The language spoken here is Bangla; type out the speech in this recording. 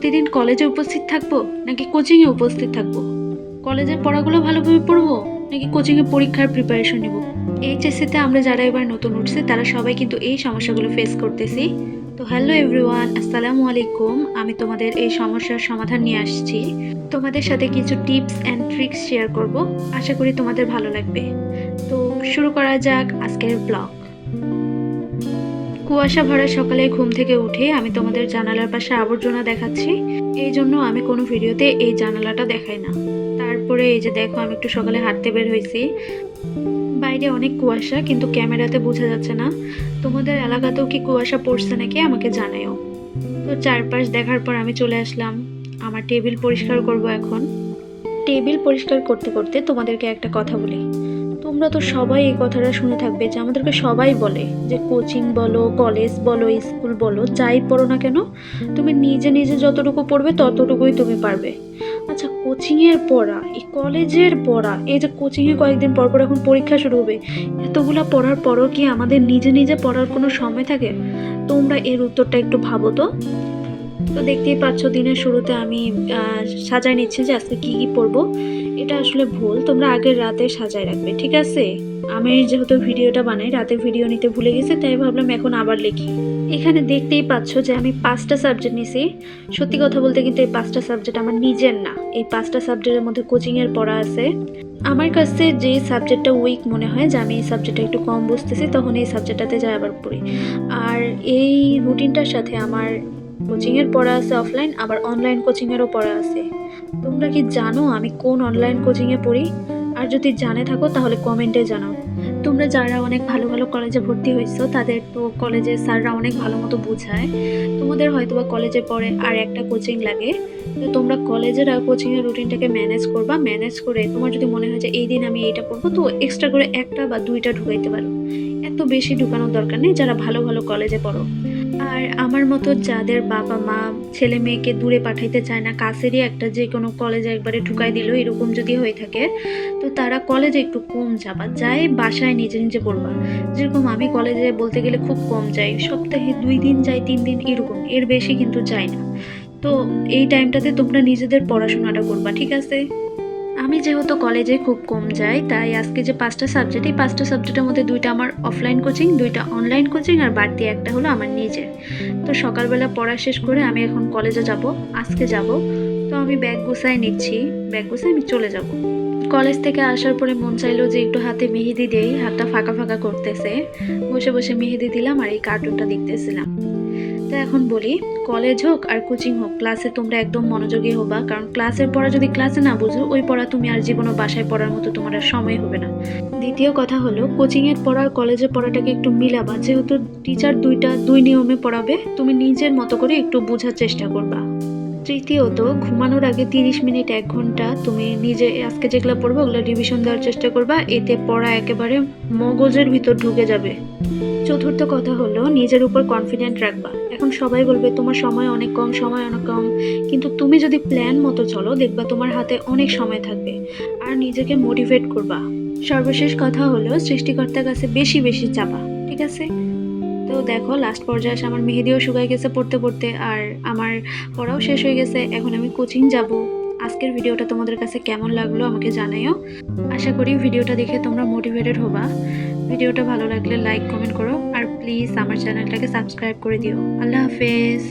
প্রতিদিন কলেজে উপস্থিত থাকবো নাকি কোচিংয়ে উপস্থিত থাকবো? কলেজের পড়াগুলো ভালোভাবে পড়বো নাকি কোচিংয়ে পরীক্ষার প্রিপারেশন নিব? এইচএসসিতে আমরা যারা এবার নতুন উঠছি তারা সবাই কিন্তু এই সমস্যাগুলো ফেস করতেছি। তো হ্যালো এভরিওয়ান, আসসালামু আলাইকুম। আমি তোমাদের এই সমস্যার সমাধান নিয়ে আসছি। তোমাদের সাথে কিছু টিপস অ্যান্ড ট্রিক্স শেয়ার করব। আশা করি তোমাদের ভালো লাগবে। তো শুরু করা যাক আজকের ব্লগ। কুয়াশা ভরা সকালে ঘুম থেকে উঠে আমি তোমাদের জানালার পাশে আবর্জনা দেখাচ্ছি। এই জন্য আমি কোনো ভিডিওতে এই জানালাটা দেখাই না। তারপরে এই যে দেখো, আমি একটু সকালে হাঁটতে বের হয়েছি। বাইরে অনেক কুয়াশা, কিন্তু ক্যামেরাতে বোঝা যাচ্ছে না। তোমাদের এলাকাতেও কি কুয়াশা পড়ছে নাকি আমাকে জানাও। তো চারপাশ দেখার পর আমি চলে আসলাম আমার টেবিল পরিষ্কার করব এখন। টেবিল পরিষ্কার করতে করতে তোমাদেরকে একটা কথা বলি। তোমরা তো সবাই এই কথাটা শুনে থাকবে যে আমাদেরকে সবাই বলে যে কোচিং বলো, কলেজ বলো, স্কুল বলো, যাই পড়ো না কেন তুমি নিজে নিজে যতটুকু পড়বে ততটুকুই তুমি পারবে। আচ্ছা, কোচিংয়ের পড়া, এই কলেজের পড়া, এই যে কোচিংয়ে কয়েকদিন পর পর এখন পরীক্ষা শুরু হবে, এতগুলা পড়ার পরও কি আমাদের নিজে নিজে পড়ার কোনো সময় থাকে? তোমরা এর উত্তরটা একটু ভাবো তো। তো দেখতেই পাচ্ছ দিনের শুরুতে আমি সাজায় নিচ্ছি যে আজকে কি কি পরবো। এটা আসলে ভুল, তোমরা আগের রাতে সাজায় রাখবে, ঠিক আছে? আমি যেহেতু ভিডিওটা বানাই রাতে ভিডিও নিতে ভুলে গেছি, তাই ভাবলাম এখন আবার লিখি। এখানে দেখতেই পাচ্ছ যে আমি 5টা সাবজেক্ট নিছি। সত্যি কথা বলতে কিন্তু এই 5টা সাবজেক্ট আমার নিজের না। এই 5টা সাবজেক্টের মধ্যে কোচিংয়ের পড়া আছে। আমার কাছে যে সাবজেক্টটা উইক মনে হয়, যে আমি এই সাবজেক্টটা একটু কম বুঝতেছি, তখন এই সাবজেক্টটাতে যাই আবার পড়ি। আর এই রুটিনটার সাথে আমার কোচিংয়ের পড়া আছে অফলাইন, আবার অনলাইন কোচিংয়েরও পড়া আছে। তোমরা কি জানো আমি কোন অনলাইন কোচিংয়ে পড়ি? আর যদি জানে থাকো তাহলে কমেন্টে জানাও। তোমরা যারা অনেক ভালো ভালো কলেজে ভর্তি হয়েছো তাদের তো কলেজের স্যাররা অনেক ভালো মতো বোঝায়। তোমাদের হয়তো বা কলেজে পড়ে আর একটা কোচিং লাগে। তো তোমরা কলেজের আর কোচিংয়ের রুটিনটাকে ম্যানেজ করবা। ম্যানেজ করে তোমার যদি মনে হয় যে এই দিন আমি এইটা পড়বো, তো এক্সট্রা করে একটা বা দুইটা ঢুকাইতে পারো। এত বেশি ঢুকানোর দরকার নেই যারা ভালো ভালো কলেজে পড়ো। আর আমার মতো যাদের বাবা মা ছেলে মেয়েকে দূরে পাঠাইতে চায় না, কাছেরই একটা যে কোনো কলেজে একবারে ঢুকাই দিল, এরকম যদি হয়ে থাকে, তো তারা কলেজে একটু কম যাবা, যাই বাসায় নিজে নিজে পড়বা। যেরকম আমি কলেজে বলতে গেলে খুব কম যাই, সপ্তাহে 2 দিন যাই, 3 দিন এরকম, এর বেশি কিন্তু যাই না। তো এই টাইমটাতে তোমরা নিজেদের পড়াশোনাটা করবা, ঠিক আছে? আমি যেহেতু কলেজে খুব কম যাই, তাই আজকে যে 5টা সাবজেক্ট, এই 5টা সাবজেক্টের মধ্যে 2টা আমার অফলাইন কোচিং, 2টা অনলাইন কোচিং, আর বাড়তি একটা হলো আমার নিজের। তো সকালবেলা পড়া শেষ করে আমি এখন কলেজে যাব, আজকে যাব। তো আমি ব্যাগ গুছাই নিচ্ছি, ব্যাগ গুছাই আমি চলে যাব। কলেজ থেকে আসার পরে মন চাইলো যে একটু হাতে মেহেদি দেই, হাতটা ফাঁকা ফাঁকা করতেছে। বসে বসে মেহেদি দিলাম আর এই কার্টুনটা দেখতেছিলাম। তো এখন বলি, কলেজ হোক আর কোচিং হোক, ক্লাসে তোমরা একদম মনোযোগী হবা। কারণ ক্লাসের পড়া যদি ক্লাসে না বুঝো, ওই পড়া তুমি আর জীবনও বাসায় পড়ার মতো তোমার আর সময় হবে না। দ্বিতীয় কথা হলো, কোচিংয়ের পড়ার কলেজের পড়াটাকে একটু মিলাবা। যেহেতু টিচার দুই নিয়মে পড়াবে, তুমি নিজের মতো করে একটু বোঝার চেষ্টা করবা। তৃতীয়ত, ঘুমানোর আগে 30 মিনিট 1 ঘন্টা তুমি নিজে আজকে যেগুলো পড়বো ওগুলো রিভিশন দেওয়ার চেষ্টা করবা। এতে পড়া একেবারে মগজের ভিতর ঢুকে যাবে। চতুর্থ কথা হলো, নিজের উপর কনফিডেন্ট রাখবা। এখন সবাই বলবে তোমার সময় অনেক কম, সময় অনেক কম, কিন্তু তুমি যদি প্ল্যান মতো চলো দেখবা তোমার হাতে অনেক সময় থাকবে। আর নিজেকে মোটিভেট করবা। সর্বশেষ কথা হলো, সৃষ্টিকর্তার কাছে বেশি বেশি চাপা, ঠিক আছে? তো দেখো, লাস্ট পর্যায়ে এসে আমার মেহেদিও শুকাই গেছে পড়তে পড়তে, আর আমার পড়াও শেষ হয়ে গেছে। এখন আমি কোচিং যাব। আজকের ভিডিওটা তোমাদের কাছে কেমন লাগলো আমাকে জানাইও। আশা করি ভিডিওটা দেখে তোমরা মোটিভেটেড হবা। ভিডিওটা ভালো লাগলে লাইক কমেন্ট করো, আর প্লিজ আমার চ্যানেলটাকে সাবস্ক্রাইব করে দিও। আল্লাহ হাফেজ।